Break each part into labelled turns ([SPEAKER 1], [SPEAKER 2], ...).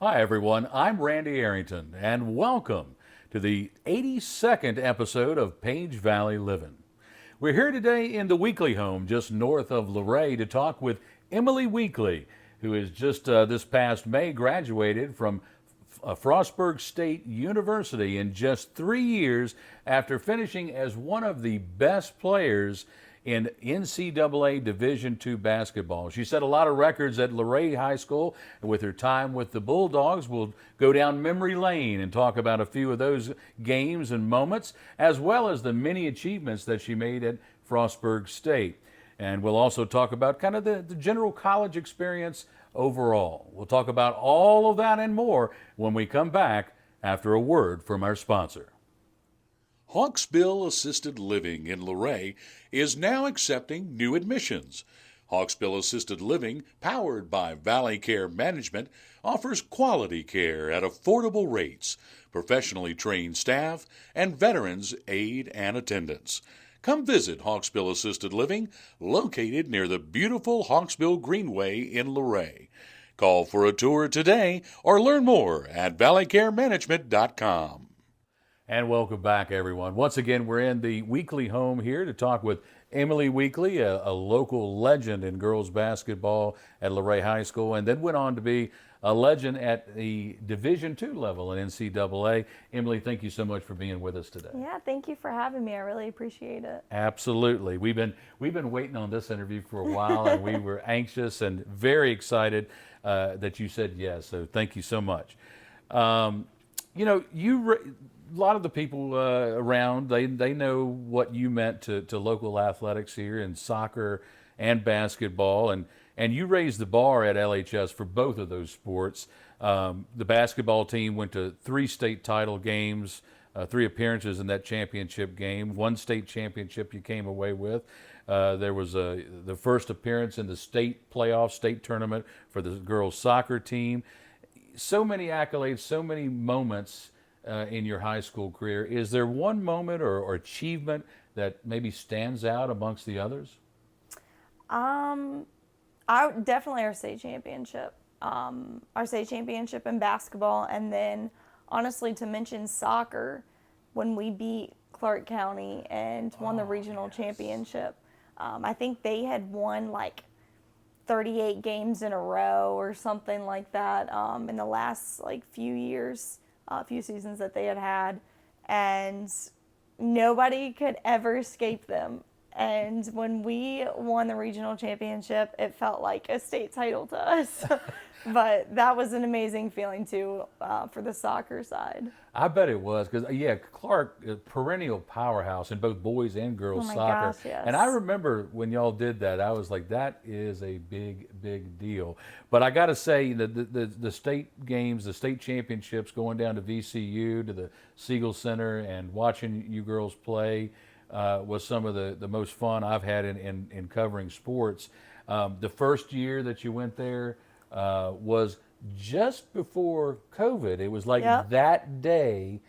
[SPEAKER 1] Hi, everyone. I'm Randy Arrington, and welcome to the 82nd episode of Page Valley Livin. We're here today in the Weakley home just north of Luray to talk with Emilee Weakley, who has just this past May graduated from Frostburg State University in just 3 years after finishing as one of the best players in NCAA Division II basketball. She set a lot of records at Luray High School, and with her time with the Bulldogs, we'll go down memory lane and talk about a few of those games and moments, as well as the many achievements that she made at Frostburg State. And we'll also talk about kind of the general college experience overall. We'll talk about all of that and more when we come back after a word from our sponsor.
[SPEAKER 2] Hawksbill Assisted Living in Luray is now accepting new admissions. Hawksbill Assisted Living, powered by Valley Care Management, offers quality care at affordable rates, professionally trained staff, and veterans aid and attendance. Come visit Hawksbill Assisted Living, located near the beautiful Hawksbill Greenway in Luray. Call for a tour today or learn more at valleycaremanagement.com.
[SPEAKER 1] And welcome back, everyone. Once again, we're in the Weakley home here to talk with Emilee Weakley, a local legend in girls basketball at Luray High School, and then went on to be a legend at the Division II level in NCAA. Emilee, thank you so much for being with us today.
[SPEAKER 3] Yeah, thank you for having me. I really appreciate it.
[SPEAKER 1] Absolutely. We've been waiting on this interview for a while, and we were anxious and very excited that you said yes. So thank you so much. A lot of the people around, they know what you meant to local athletics here in soccer and basketball, and you raised the bar at LHS for both of those sports. The basketball team went to 3 state title games, 3 appearances in that championship game, 1 state championship you came away with. There was the first appearance in the state playoff, state tournament for the girls soccer team. So many accolades, so many moments in your high school career. Is there one moment or achievement that maybe stands out amongst the others?
[SPEAKER 3] Definitely our state championship. Our state championship in basketball, and then honestly to mention soccer, when we beat Clark County and won the regional championship. I think they had won like 38 games in a row or something like that in the last few seasons that they had, and nobody could ever escape them. And when we won the regional championship, it felt like a state title to us. But that was an amazing feeling too for the soccer side.
[SPEAKER 1] I bet it was, because Clark, a perennial powerhouse in both boys and girls soccer.
[SPEAKER 3] Gosh, yes.
[SPEAKER 1] And I remember when y'all did that, I was like, that is a big deal. But I got to say, the state games, the state championships, going down to VCU, to the Siegel Center, and watching you girls play was some of the most fun I've had in covering sports. The first year that you went there was just before COVID. It was like that day,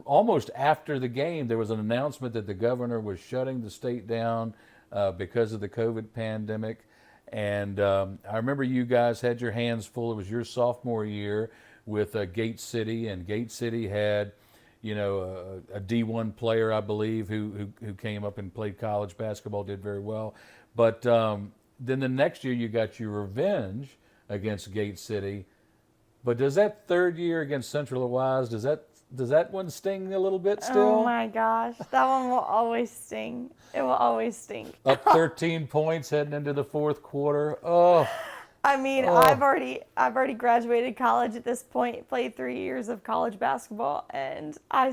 [SPEAKER 1] almost after the game, there was an announcement that the governor was shutting the state down because of the COVID pandemic. And I remember you guys had your hands full. It was your sophomore year with Gate City, and Gate City had, a D1 player, I believe, who came up and played college basketball, did very well. But then the next year you got your revenge against Gate City. But does that third year against Central Wise, does that one sting a little bit still?
[SPEAKER 3] Oh my gosh, that one will always sting. It will always stink.
[SPEAKER 1] Up 13 points heading into the fourth quarter. Oh.
[SPEAKER 3] I mean, I've already graduated college at this point, played 3 years of college basketball, and I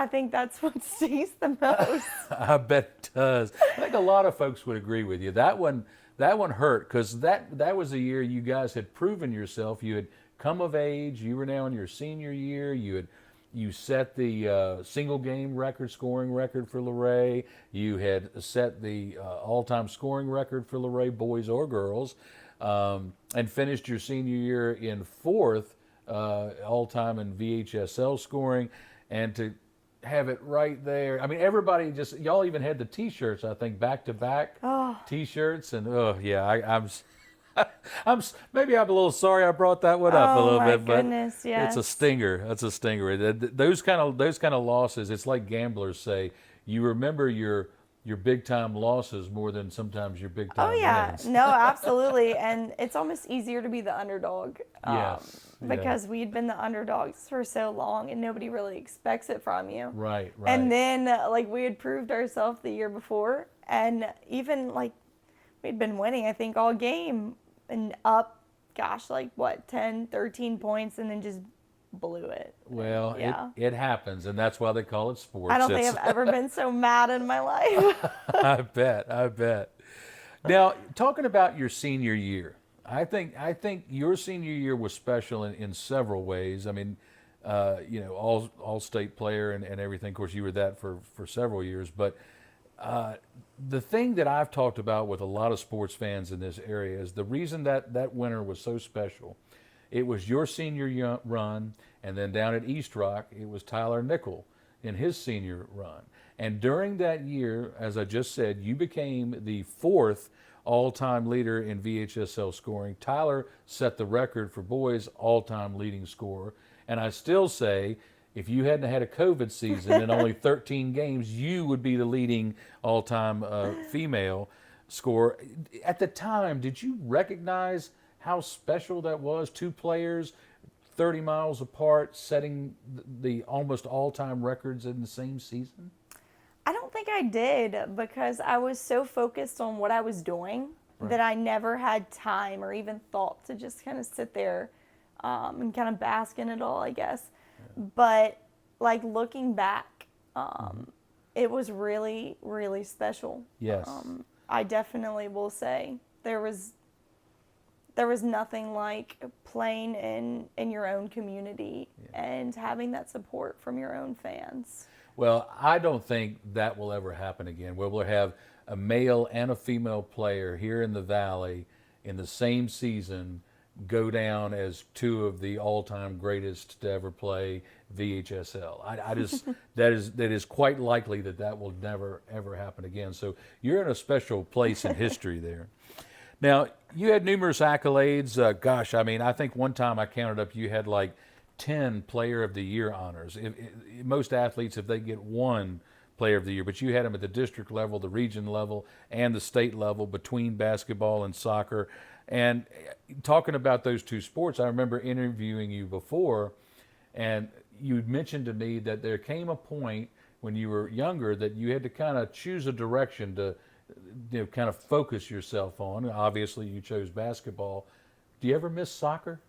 [SPEAKER 3] think that's what stings the most.
[SPEAKER 1] I bet it does. I think a lot of folks would agree with you. That one hurt, because that was a year you guys had proven yourself. You had come of age. You were now in your senior year. You set the single game scoring record for Luray. You had set the all-time scoring record for Luray, boys or girls, and finished your senior year in 4th all-time in VHSL scoring. And to have it right there, I mean, everybody y'all even had the T-shirts, I think, back-to-back T-shirts, and Maybe I'm a little sorry I brought that one up a
[SPEAKER 3] Oh
[SPEAKER 1] little
[SPEAKER 3] my
[SPEAKER 1] bit, but
[SPEAKER 3] goodness,
[SPEAKER 1] it's a
[SPEAKER 3] yes.
[SPEAKER 1] stinger. That's a stinger. Those kind of losses. It's like gamblers say, you remember your big time losses more than sometimes your big
[SPEAKER 3] Oh
[SPEAKER 1] time
[SPEAKER 3] yeah,
[SPEAKER 1] wins.
[SPEAKER 3] no, absolutely, and it's almost easier to be the underdog,
[SPEAKER 1] Yes. Yeah.
[SPEAKER 3] because we'd been the underdogs for so long, and nobody really expects it from you.
[SPEAKER 1] Right. Right.
[SPEAKER 3] And then like we had proved ourselves the year before, and even like we'd been winning, I think, all game and up, gosh, like what, 10, 13 points, and then just blew it.
[SPEAKER 1] Well,
[SPEAKER 3] Yeah.
[SPEAKER 1] it happens, and that's why they call it sports.
[SPEAKER 3] I don't think I've ever been so mad in my life.
[SPEAKER 1] I bet. I bet. Now, talking about your senior year, I think your senior year was special in several ways. I mean, all state player and everything. Of course, you were that for several years. But the thing that I've talked about with a lot of sports fans in this area is the reason that winter was so special. It was your senior run, and then down at East Rock, it was Tyler Nickel in his senior run. And during that year, as I just said, you became the 4th all-time leader in VHSL scoring. Tyler set the record for boys all-time leading scorer. And I still say, if you hadn't had a COVID season and only 13 games, you would be the leading all-time female scorer. At the time, did you recognize how special that was? 2 players, 30 miles apart, setting the almost all-time records in the same season?
[SPEAKER 3] I don't think I did, because I was so focused on what I was doing that I never had time or even thought to just kind of sit there and kind of bask in it all, I guess. Yeah. But like looking back, it was really, really special.
[SPEAKER 1] Yes.
[SPEAKER 3] I definitely will say there was nothing like playing in your own community and having that support from your own fans.
[SPEAKER 1] Well, I don't think that will ever happen again, where we'll have a male and a female player here in the Valley in the same season go down as 2 of the all-time greatest to ever play VHSL. I just that is quite likely that will never ever happen again. So you're in a special place in history there. Now, you had numerous accolades. I think one time I counted up, you had like 10 Player of the Year honors. Most athletes, if they get 1 Player of the Year, but you had them at the district level, the region level, and the state level between basketball and soccer. And talking about those 2 sports, I remember interviewing you before, and you mentioned to me that there came a point when you were younger that you had to kind of choose a direction to kind of focus yourself on. Obviously, you chose basketball. Do you ever miss soccer?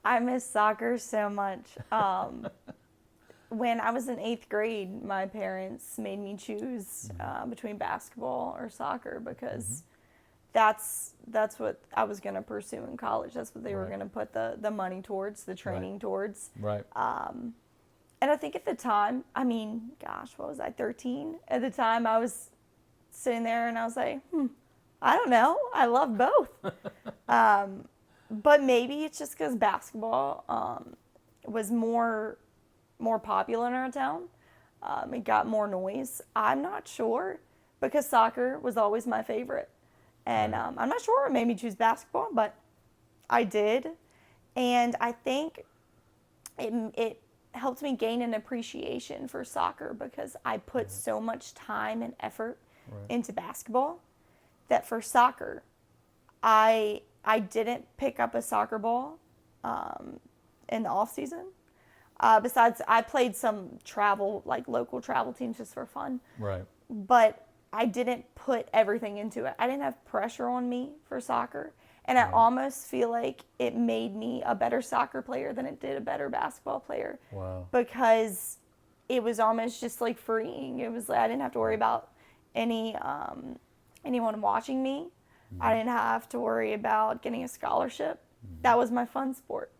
[SPEAKER 3] I miss soccer so much. When I was in 8th grade, my parents made me choose between basketball or soccer, because that's what I was going to pursue in college. That's what they were going to put the money towards, the training towards.
[SPEAKER 1] Right.
[SPEAKER 3] And I think at the time, what was I, 13? At the time, I was sitting there and I was like, I don't know. I love both. But maybe it's just because basketball was more popular in our town. It got more noise. I'm not sure, because soccer was always my favorite. And I'm not sure what made me choose basketball, but I did. And I think it helped me gain an appreciation for soccer, because I put so much time and effort into basketball that for soccer, I didn't pick up a soccer ball in the off season. Besides, I played some local travel teams just for fun.
[SPEAKER 1] Right.
[SPEAKER 3] But I didn't put everything into it. I didn't have pressure on me for soccer. And I almost feel like it made me a better soccer player than it did a better basketball player.
[SPEAKER 1] Wow.
[SPEAKER 3] Because it was almost just like freeing. It was like I didn't have to worry about anyone watching me. I didn't have to worry about getting a scholarship. That was my fun sport.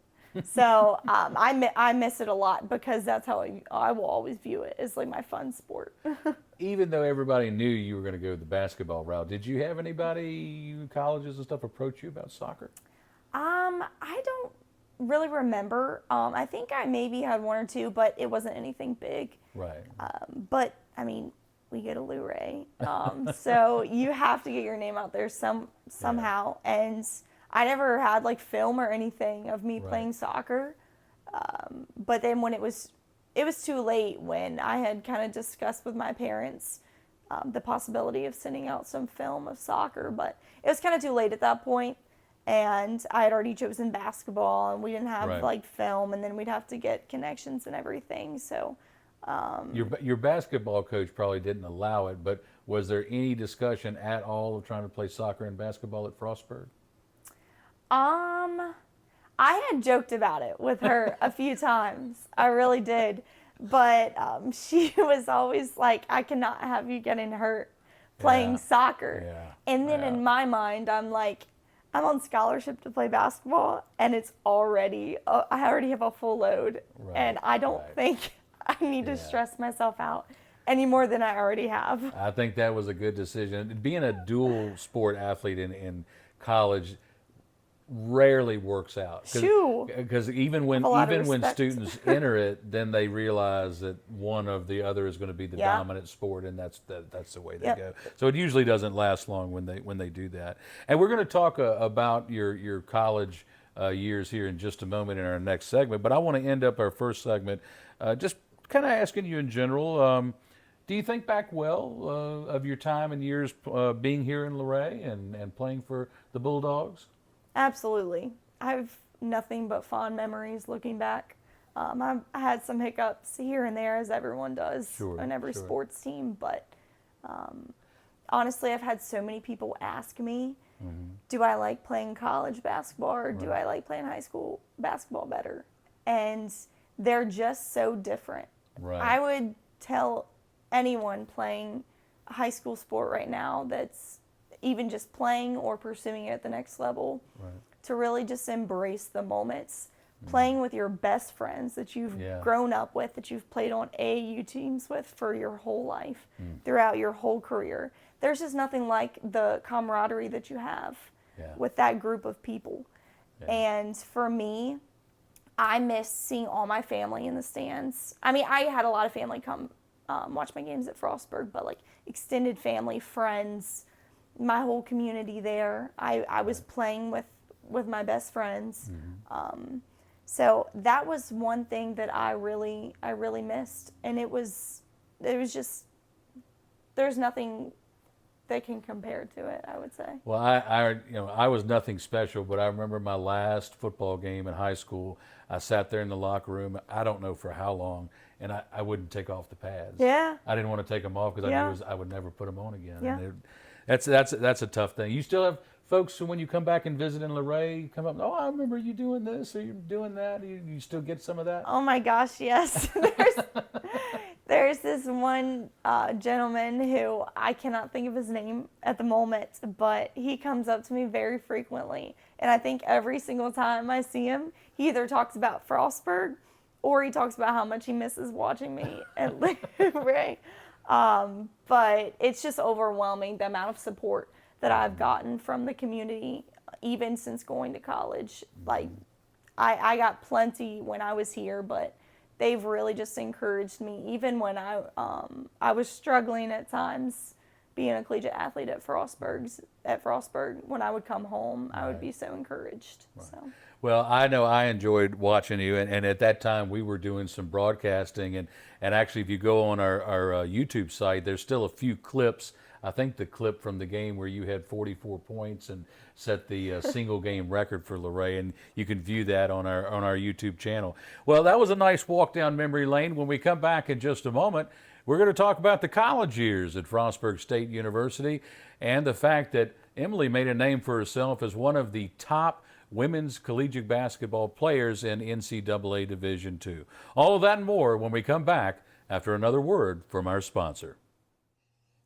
[SPEAKER 3] So I miss it a lot, because that's how I will always view it, as like my fun sport.
[SPEAKER 1] Even though everybody knew you were going to go the basketball route, did you have anybody, colleges and stuff, approach you about soccer?
[SPEAKER 3] I don't really remember. I think I maybe had 1 or 2, but it wasn't anything big.
[SPEAKER 1] Right.
[SPEAKER 3] But we go to Luray. So you have to get your name out there somehow. And I never had like film or anything of me playing soccer. But then when it was too late when I had kind of discussed with my parents the possibility of sending out some film of soccer, but it was kind of too late at that point. And I had already chosen basketball, and we didn't have like film, and then we'd have to get connections and everything. So
[SPEAKER 1] your basketball coach probably didn't allow it, but was there any discussion at all of trying to play soccer and basketball at Frostburg?
[SPEAKER 3] I had joked about it with her a few times. I really did. But she was always like, I cannot have you getting hurt playing soccer.
[SPEAKER 1] Yeah.
[SPEAKER 3] And then in my mind, I'm like, I'm on scholarship to play basketball, and it's already, I already have a full load. And I don't think I need to stress myself out any more than I already have.
[SPEAKER 1] I think that was a good decision. Being a dual sport athlete in college rarely works out, because even when students enter it, then they realize that one of the other is going to be the dominant sport, and that's the way they go. So it usually doesn't last long when they do that. And we're going to talk about your college years here in just a moment in our next segment, but I want to end up our first segment just kind of asking you in general, do you think back well of your time and years being here in Luray and playing for the Bulldogs?
[SPEAKER 3] Absolutely. I have nothing but fond memories looking back. I had some hiccups here and there, as everyone does on every sports team, but honestly, I've had so many people ask me, do I like playing college basketball or do I like playing high school basketball better? And they're just so different. I would tell anyone playing a high school sport right now that's even just playing or pursuing it at the next level, to really just embrace the moments, playing with your best friends that you've grown up with, that you've played on AAU teams with for your whole life, throughout your whole career. There's just nothing like the camaraderie that you have with that group of people. And for me, I miss seeing all my family in the stands. I mean, I had a lot of family come watch my games at Frostburg, but like extended family, friends, my whole community there. I was playing with my best friends. So that was one thing that I really missed. And it was just, there's nothing that can compare to it, I would say.
[SPEAKER 1] Well, I was nothing special, but I remember my last football game in high school. I sat there in the locker room, I don't know for how long, and I wouldn't take off the pads. I didn't want to take them off because I knew I would never put them on again. And that's a tough thing. You still have folks who, when you come back and visit in Luray, come up, oh, I remember you doing this or you're doing that. You still get some of that?
[SPEAKER 3] Oh my gosh, yes. There's this one gentleman who I cannot think of his name at the moment, but he comes up to me very frequently. And I think every single time I see him, he either talks about Frostburg or he talks about how much he misses watching me at Luray. But it's just overwhelming, the amount of support that I've gotten from the community, even since going to college. Like, I got plenty when I was here, but they've really just encouraged me, even when I was struggling at times being a collegiate athlete at Frostburg. When I would come home, I would be so encouraged. So.
[SPEAKER 1] Well, I know I enjoyed watching you, and at that time we were doing some broadcasting, and actually if you go on our YouTube site, there's still a few clips. I think the clip from the game where you had 44 points and set the single game record for Luray, and you can view that on our YouTube channel. Well, that was a nice walk down memory lane. When we come back in just a moment, we're going to talk about the college years at Frostburg State University and the fact that Emilee made a name for herself as one of the top women's collegiate basketball players in NCAA Division II. All of that and more when we come back after another word from our sponsor.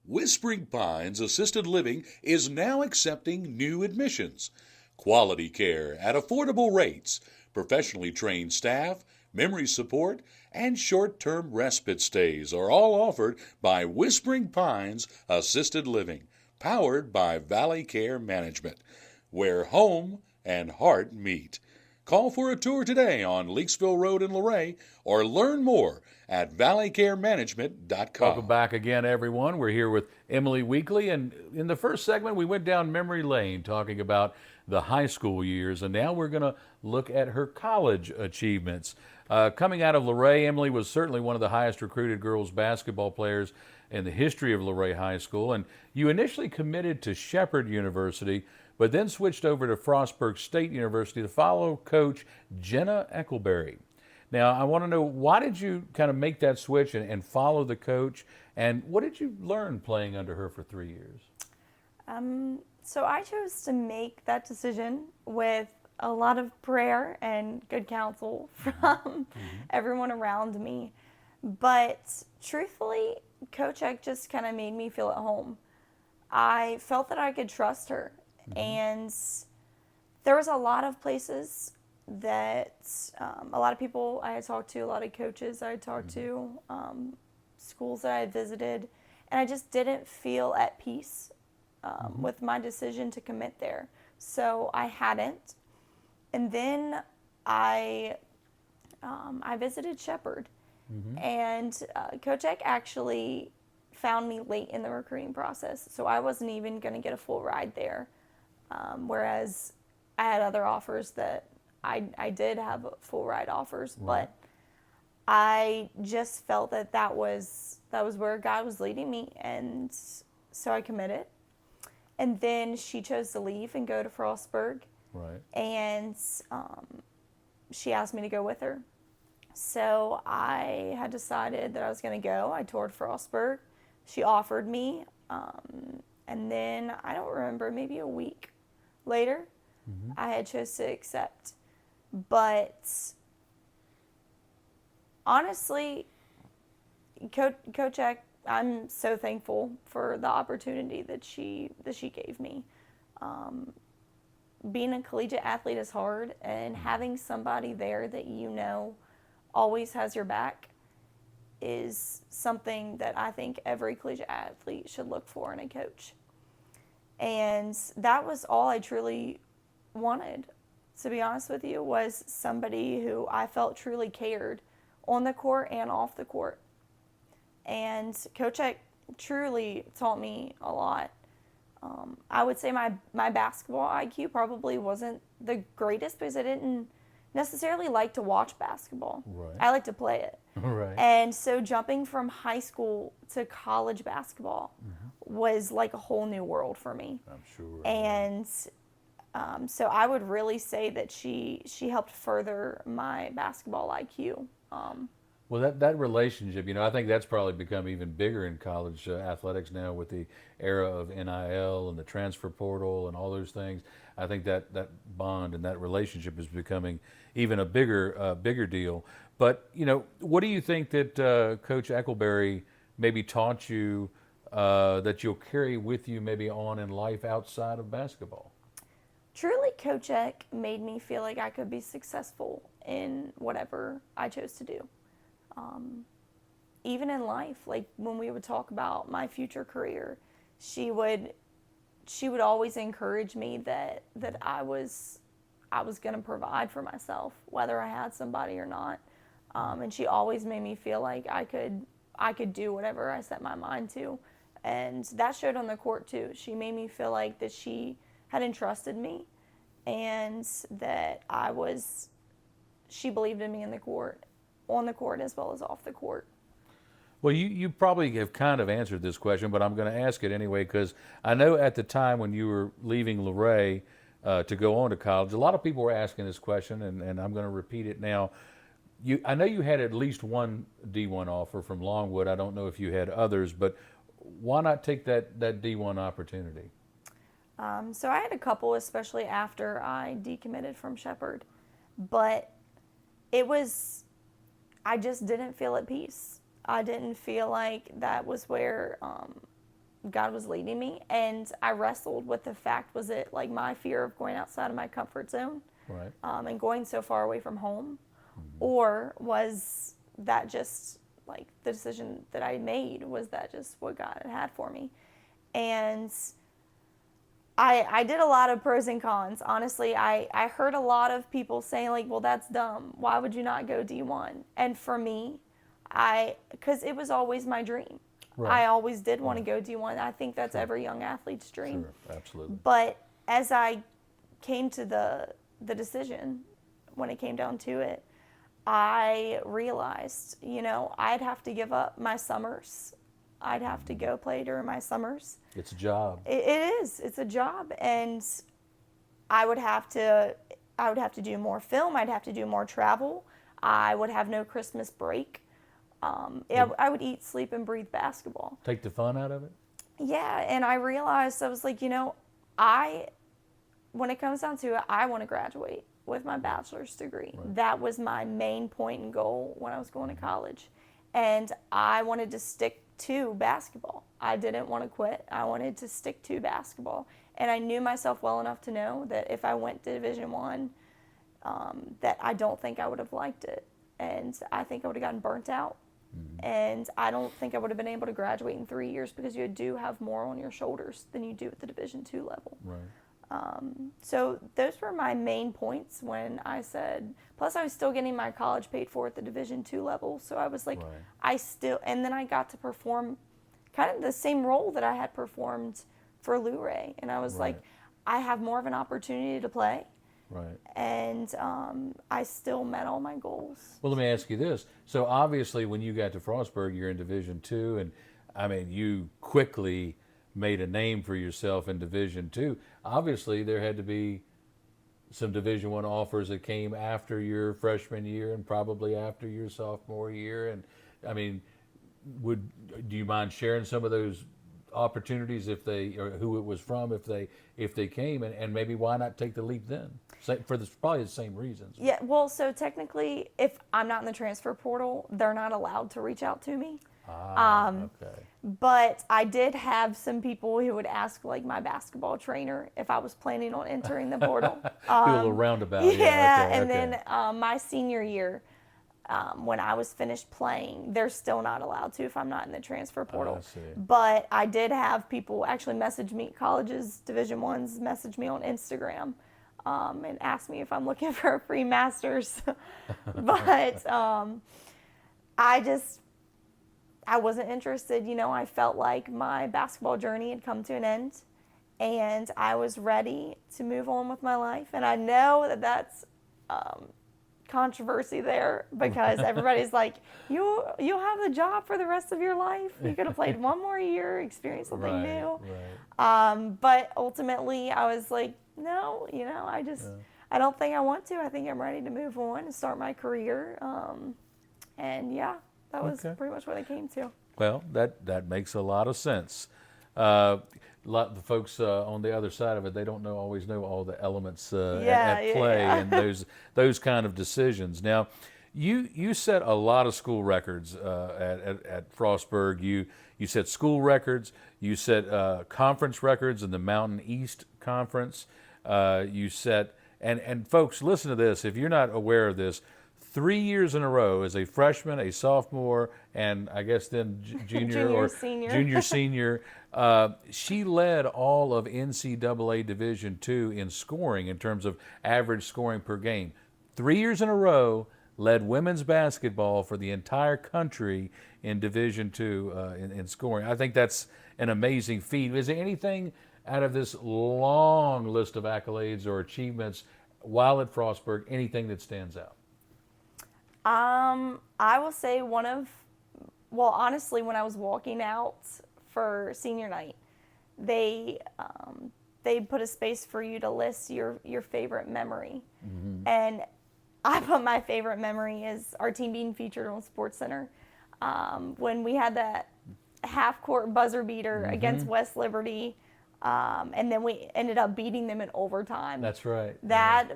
[SPEAKER 2] Whispering Pines Assisted Living is now accepting new admissions. Quality care at affordable rates, professionally trained staff, memory support, and short-term respite stays are all offered by Whispering Pines Assisted Living, powered by Valley Care Management, where home and heart meet. Call for a tour today on Leakesville Road in Luray or learn more at valleycaremanagement.com.
[SPEAKER 1] Welcome back again, everyone. We're here with Emilee Weakley, and in the first segment, we went down memory lane talking about the high school years, and now we're going to look at her college achievements. Coming out of Luray, Emilee was certainly one of the highest recruited girls basketball players in the history of Luray High School, and you initially committed to Shepherd University, but then switched over to Frostburg State University to follow coach Jenna Eckelberry. Now, I want to know, why did you kind of make that switch and follow the coach, and what did you learn playing under her for 3 years?
[SPEAKER 3] So I chose to make that decision with a lot of prayer and good counsel from everyone around me. But truthfully, Coach Eck just kind of made me feel at home. I felt that I could trust her. And there was a lot of places that a lot of people I had talked to, a lot of coaches I had talked to, schools that I had visited, and I just didn't feel at peace with my decision to commit there. So I hadn't. And then I visited Shepherd, and Coach Eck actually found me late in the recruiting process, so I wasn't even going to get a full ride there. Whereas I had other offers that I did have full ride offers, but I just felt that was where God was leading me, and so I committed. And then she chose to leave and go to Frostburg, and she asked me to go with her. So I had decided that I was going to go. I toured Frostburg. She offered me, and then I don't remember, maybe a week later, I had chose to accept. But honestly, Coach Eck, I'm so thankful for the opportunity that she gave me. Being a collegiate athlete is hard, and having somebody there that you know always has your back is something that I think every collegiate athlete should look for in a coach. And that was all I truly wanted, to be honest with you, was somebody who I felt truly cared on the court and off the court. And Coach Eck truly taught me a lot. I would say my basketball IQ probably wasn't the greatest because I didn't necessarily like to watch basketball. I like to play it. And so jumping from high school to college basketball was like a whole new world for me.
[SPEAKER 1] I'm sure.
[SPEAKER 3] And so I would really say that she helped further my basketball IQ.
[SPEAKER 1] Well, that relationship, I think that's probably become even bigger in college athletics now with the era of NIL and the transfer portal and all those things. I think that bond and that relationship is becoming even a bigger deal. But, what do you think that Coach Eckelberry maybe taught you that you'll carry with you maybe on in life outside of basketball?
[SPEAKER 3] Truly, Coach Eck made me feel like I could be successful in whatever I chose to do. Even in life, like when we would talk about my future career, she would always encourage me that I was going to provide for myself, whether I had somebody or not. And she always made me feel like I could do whatever I set my mind to. And that showed on the court too. She made me feel like that she had entrusted me and that she believed in me on the court as well as off the court.
[SPEAKER 1] Well, you probably have kind of answered this question, but I'm going to ask it anyway because I know at the time when you were leaving Luray to go on to college, a lot of people were asking this question, and I'm going to repeat it now. I know you had at least one D1 offer from Longwood. I don't know if you had others, but why not take that D1 opportunity?
[SPEAKER 3] So I had a couple, especially after I decommitted from Shepherd, but I just didn't feel at peace. I didn't feel like that was where God was leading me, and I wrestled with the fact, was it like my fear of going outside of my comfort zone and going so far away from home, or was that just like the decision that I made, was that just what God had for me? And I did a lot of pros and cons. Honestly, I heard a lot of people saying like, well, that's dumb. Why would you not go D1? And for me, because it was always my dream.
[SPEAKER 1] Right.
[SPEAKER 3] I always did want to go D1. I think that's every young athlete's dream.
[SPEAKER 1] Sure, absolutely.
[SPEAKER 3] But as I came to the decision, when it came down to it, I realized, I'd have to give up my summers. I'd have to go play during my summers.
[SPEAKER 1] It's a job.
[SPEAKER 3] It is. It's a job, and I would have to do more film. I'd have to do more travel. I would have no Christmas break. I would eat, sleep, and breathe basketball.
[SPEAKER 1] Take the fun out of it?
[SPEAKER 3] Yeah, and I realized, I was like, when it comes down to it, I want to graduate with my bachelor's degree.
[SPEAKER 1] Right.
[SPEAKER 3] That was my main point and goal when I was going to college. And I wanted to stick to basketball. I didn't want to quit. I wanted to stick to basketball. And I knew myself well enough to know that if I went to Division I, that I don't think I would have liked it. And I think I would have gotten burnt out. Mm-hmm. And I don't think I would have been able to graduate in 3 years because you do have more on your shoulders than you do at the Division II level.
[SPEAKER 1] Right.
[SPEAKER 3] So those were my main points when I said, plus I was still getting my college paid for at the Division II level. So I was like,
[SPEAKER 1] right.
[SPEAKER 3] And then I got to perform kind of the same role that I had performed for Luray. And I was
[SPEAKER 1] Right.
[SPEAKER 3] like, I have more of an opportunity to play.
[SPEAKER 1] Right.
[SPEAKER 3] And I still met all my goals.
[SPEAKER 1] Well, let me ask you this. So obviously when you got to Frostburg, you're in Division II, and I mean, you quickly made a name for yourself in Division II. Obviously, there had to be some Division I offers that came after your freshman year and probably after your sophomore year. And I mean, do you mind sharing some of those opportunities or who it was from if they came, and maybe why not take the leap then? For probably the same reasons.
[SPEAKER 3] Yeah, well, so technically, if I'm not in the transfer portal, they're not allowed to reach out to me.
[SPEAKER 1] Okay.
[SPEAKER 3] But I did have some people who would ask, like, my basketball trainer if I was planning on entering the portal.
[SPEAKER 1] Do a little roundabout.
[SPEAKER 3] Yeah,
[SPEAKER 1] Okay,
[SPEAKER 3] and
[SPEAKER 1] okay.
[SPEAKER 3] then my senior year, when I was finished playing, they're still not allowed to if I'm not in the transfer portal.
[SPEAKER 1] I see.
[SPEAKER 3] But I did have people actually message me, colleges, Division I's message me on Instagram and ask me if I'm looking for a free master's. But I wasn't interested. I felt like my basketball journey had come to an end, and I was ready to move on with my life. And I know that that's controversy there because everybody's like, you'll have the job for the rest of your life. You could have played one more year, experienced something new.
[SPEAKER 1] Right.
[SPEAKER 3] But ultimately, I was like, no, I don't think I want to. I think I'm ready to move on and start my career. And yeah. That was pretty much what it came to.
[SPEAKER 1] Well, that makes a lot of sense. The folks on the other side of it, they don't always know all the elements at play and those kind of decisions. Now, you set a lot of school records at Frostburg. You set school records. You set conference records in the Mountain East Conference. You set and folks, listen to this. If you're not aware of this. 3 years in a row as a freshman, a sophomore, and I guess then junior senior. She led all of NCAA Division II in scoring in terms of average scoring per game. 3 years in a row, led women's basketball for the entire country in Division II in scoring. I think that's an amazing feat. Is there anything out of this long list of accolades or achievements while at Frostburg, anything that stands out?
[SPEAKER 3] I will say honestly, when I was walking out for senior night, they put a space for you to list your favorite memory. Mm-hmm. And I put my favorite memory is our team being featured on SportsCenter. When we had that half-court buzzer beater mm-hmm. against West Liberty, and then we ended up beating them in overtime.
[SPEAKER 1] That's right.
[SPEAKER 3] That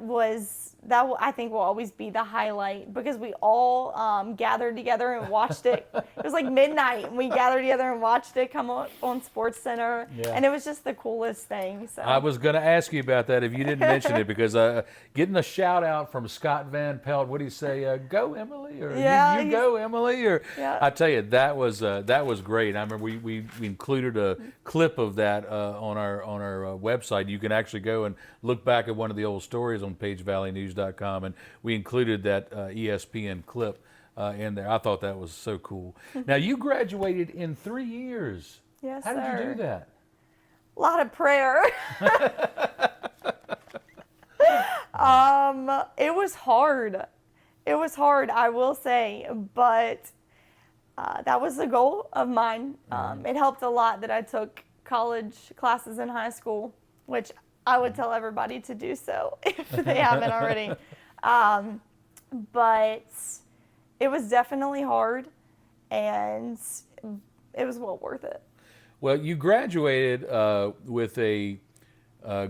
[SPEAKER 3] I think will always be the highlight because we all gathered together and watched it. It was like midnight and we gathered together and watched it come on SportsCenter. Yeah. And it was just the coolest thing. So. I
[SPEAKER 1] was going to ask you about that if you didn't mention it because getting a shout out from Scott Van Pelt, what do you say? Go Emilee, or you go Emilee, or I tell you that was great. I remember we included a clip of that on our website. You can actually go and look back at one of the old stories on pagevalleynews.com, and we included that ESPN clip in there. I thought that was so cool. Now, you graduated in 3 years.
[SPEAKER 3] Yes,
[SPEAKER 1] How did you
[SPEAKER 3] sir.
[SPEAKER 1] do that?
[SPEAKER 3] A lot of prayer. It was hard. It was hard, I will say, but that was the goal of mine. It helped a lot that I took college classes in high school, which I would tell everybody to do so if they haven't already. But it was definitely hard, and it was well worth it.
[SPEAKER 1] Well, you graduated with a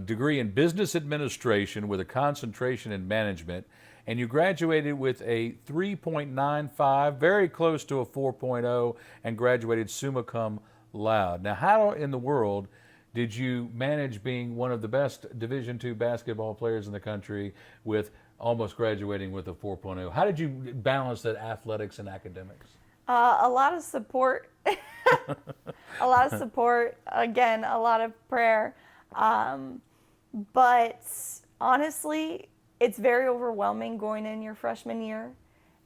[SPEAKER 1] degree in business administration with a concentration in management, and you graduated with a 3.95, very close to a 4.0, and graduated summa cum laude. Now, how in the world did you manage being one of the best Division II basketball players in the country with almost graduating with a 4.0? How did you balance that athletics and academics?
[SPEAKER 3] A lot of support. A lot of support. Again, a lot of prayer. But honestly, it's very overwhelming going in your freshman year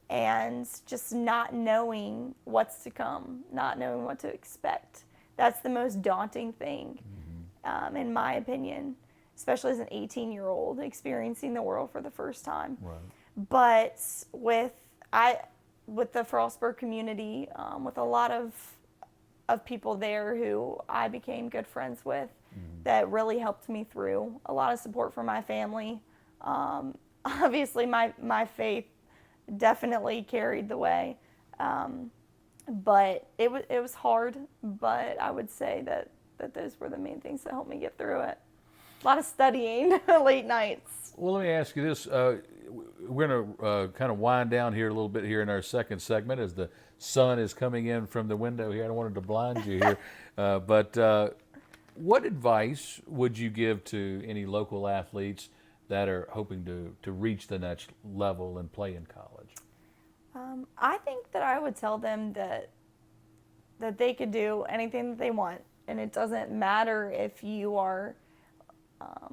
[SPEAKER 3] and just not knowing what's to come, not knowing what to expect. That's the most daunting thing, in my opinion, especially as an 18-year-old experiencing the world for the first time.
[SPEAKER 1] Right.
[SPEAKER 3] But with the Frostburg community, with a lot of people there who I became good friends with, that really helped me through. A lot of support from my family. Obviously, my faith definitely carried the way. But it was hard, but I would say that those were the main things that helped me get through it. A lot of studying, late nights.
[SPEAKER 1] Well, let me ask you this. We're going to kind of wind down here a little bit here in our second segment as the sun is coming in from the window here. I don't want to blind you here. But what advice would you give to any local athletes that are hoping to reach the next level and play in college?
[SPEAKER 3] I think that I would tell them that they could do anything that they want, and it doesn't matter if you are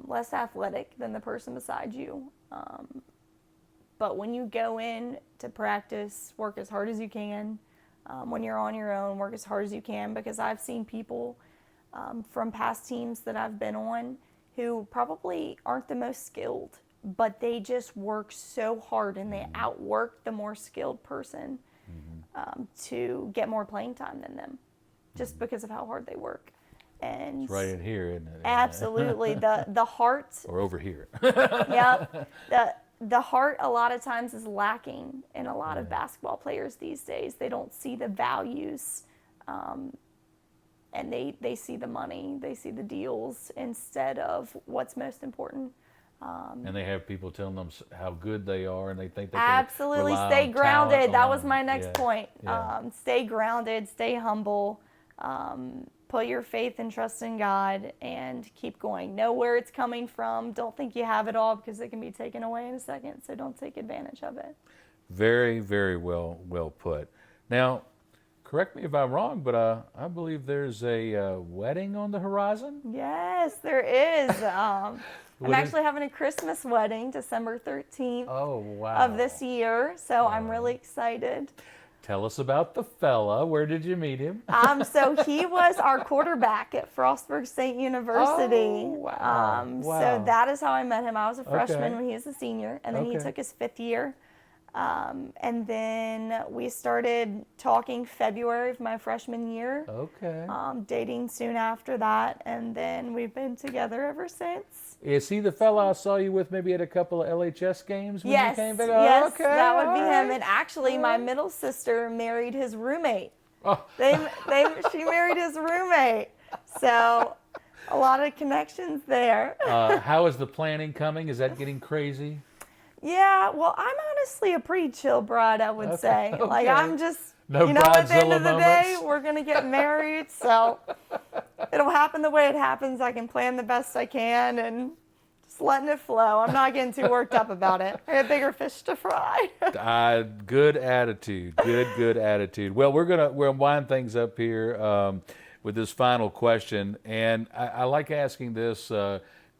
[SPEAKER 3] less athletic than the person beside you. But when you go in to practice, work as hard as you can. When you're on your own, work as hard as you can, because I've seen people from past teams that I've been on who probably aren't the most skilled, but they just work so hard and they outwork the more skilled person to get more playing time than them, just because of how hard they work. And
[SPEAKER 1] It's right in here, isn't it?
[SPEAKER 3] absolutely, the heart.
[SPEAKER 1] Or over here.
[SPEAKER 3] Yeah, the heart a lot of times is lacking in a lot of basketball players these days. They don't see the values, and they see the money, they see the deals instead of what's most important.
[SPEAKER 1] And they have people telling them how good they are, and they think they
[SPEAKER 3] Absolutely,
[SPEAKER 1] can rely
[SPEAKER 3] stay
[SPEAKER 1] on
[SPEAKER 3] grounded.
[SPEAKER 1] talent
[SPEAKER 3] That was
[SPEAKER 1] alone.
[SPEAKER 3] my next
[SPEAKER 1] Yeah.
[SPEAKER 3] point.
[SPEAKER 1] Yeah.
[SPEAKER 3] Stay grounded, stay humble, put your faith and trust in God, and keep going. Know where it's coming from. Don't think you have it all, because it can be taken away in a second, so don't take advantage of it.
[SPEAKER 1] Very, very well put. Now, correct me if I'm wrong, but I believe there's a wedding on the horizon.
[SPEAKER 3] Yes, there is. I'm
[SPEAKER 1] What is-
[SPEAKER 3] actually having a Christmas wedding, December 13th
[SPEAKER 1] Oh, wow.
[SPEAKER 3] of this year, so I'm really excited.
[SPEAKER 1] Tell us about the fella. Where did you meet him?
[SPEAKER 3] So he was our quarterback at Frostburg State University.
[SPEAKER 1] Oh, wow. Wow.
[SPEAKER 3] So that is how I met him. I was a freshman
[SPEAKER 1] Okay.
[SPEAKER 3] when he was a senior, and then he
[SPEAKER 1] Okay.
[SPEAKER 3] took his 5th year. And then we started talking February of my freshman year,
[SPEAKER 1] Okay.
[SPEAKER 3] dating soon after that, and then we've been together ever since.
[SPEAKER 1] Is he the fella I saw you with maybe at a couple of LHS games when
[SPEAKER 3] Yes,
[SPEAKER 1] you came back?
[SPEAKER 3] yes,
[SPEAKER 1] Okay,
[SPEAKER 3] that would be
[SPEAKER 1] all
[SPEAKER 3] him.
[SPEAKER 1] right.
[SPEAKER 3] And actually, my middle sister married his roommate.
[SPEAKER 1] Oh.
[SPEAKER 3] She married his roommate. So a lot of connections there.
[SPEAKER 1] How is the planning coming? Is that getting crazy?
[SPEAKER 3] Yeah, well, I'm honestly a pretty chill bride, I would say. Like,
[SPEAKER 1] okay.
[SPEAKER 3] I'm just,
[SPEAKER 1] No
[SPEAKER 3] at the end
[SPEAKER 1] bridezilla
[SPEAKER 3] of the day,
[SPEAKER 1] moments?
[SPEAKER 3] we're going to get married. So it'll happen the way it happens. I can plan the best I can and just letting it flow. I'm not getting too worked up about it. I have bigger fish to fry.
[SPEAKER 1] Good attitude. Good attitude. Well, we're gonna wind things up here. with this final question, and I like asking this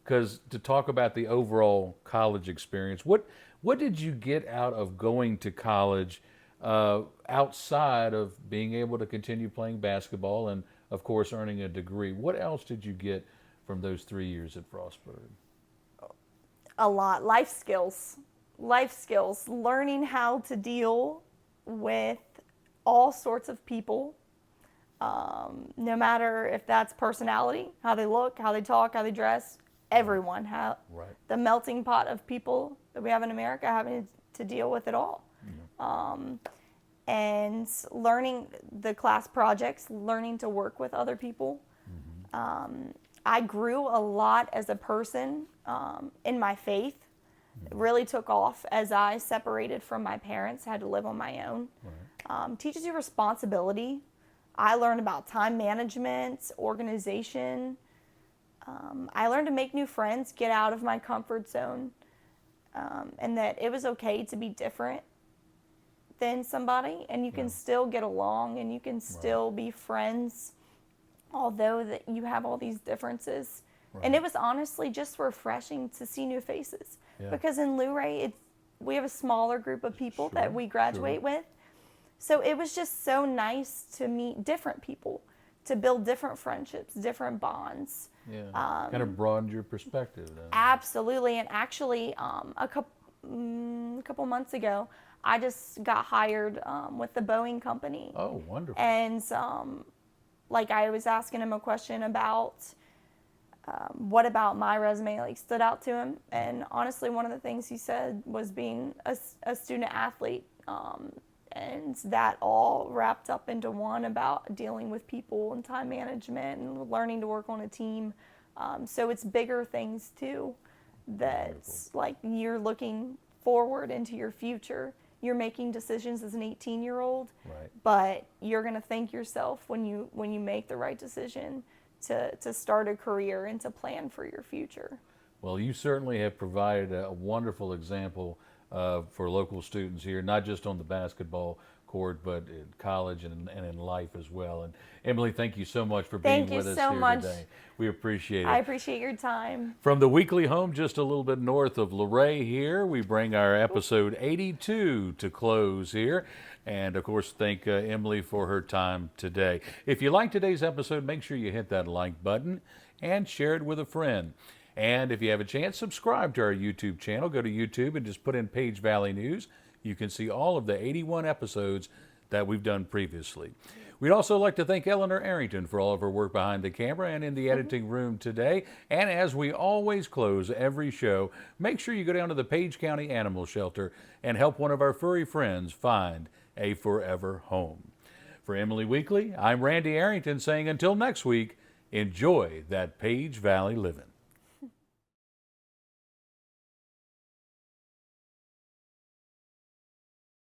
[SPEAKER 1] because to talk about the overall college experience. What did you get out of going to college outside of being able to continue playing basketball and, of course, earning a degree? What else did you get from those 3 years at Frostburg?
[SPEAKER 3] A lot. Life skills, learning how to deal with all sorts of people, no matter if that's personality, how they look, how they talk, how they dress, everyone, how
[SPEAKER 1] Right.
[SPEAKER 3] the melting pot of people that we have in America, having to deal with it all. And learning the class projects, learning to work with other people. I grew a lot as a person in my faith. It really took off as I separated from my parents, had to live on my own. Teaches you responsibility. I learned about time management, organization. I learned to make new friends, get out of my comfort zone, and that it was okay to be different than somebody, and you can still get along, and you can still be friends, although that you have all these differences. And it was honestly just refreshing to see new faces, because in Luray, we have a smaller group of people that we graduate with. So it was just so nice to meet different people, to build different friendships, different bonds.
[SPEAKER 1] Yeah, kind of broadened your perspective.
[SPEAKER 3] Absolutely, and actually, a couple months ago, I just got hired with the Boeing company.
[SPEAKER 1] Oh, wonderful!
[SPEAKER 3] And like I was asking him a question about what about my resume like stood out to him, and honestly, one of the things he said was being a student athlete. And that all wrapped up into one about dealing with people and time management and learning to work on a team. So it's bigger things too, that's like you're looking forward into your future. You're making decisions as an 18-year-old, but you're going to thank yourself when you make the right decision to start a career and to plan for your future.
[SPEAKER 1] Well, you certainly have provided a wonderful example for local students here, not just on the basketball court, but in college and in life as well. And Emilee, thank you so much for being with us here today. We appreciate it.
[SPEAKER 3] I appreciate your time.
[SPEAKER 1] From the Weakley home, just a little bit north of Luray here, we bring our episode 82 to close here. And, of course, thank Emilee for her time today. If you like today's episode, make sure you hit that like button and share it with a friend. And if you have a chance, subscribe to our YouTube channel. Go to YouTube and just put in Page Valley News. You can see all of the 81 episodes that we've done previously. We'd also like to thank Eleanor Arrington for all of her work behind the camera and in the editing room today. And as we always close every show, make sure you go down to the Page County Animal Shelter and help one of our furry friends find a forever home. For Emilee Weakley, I'm Randy Arrington saying until next week, enjoy that Page Valley living.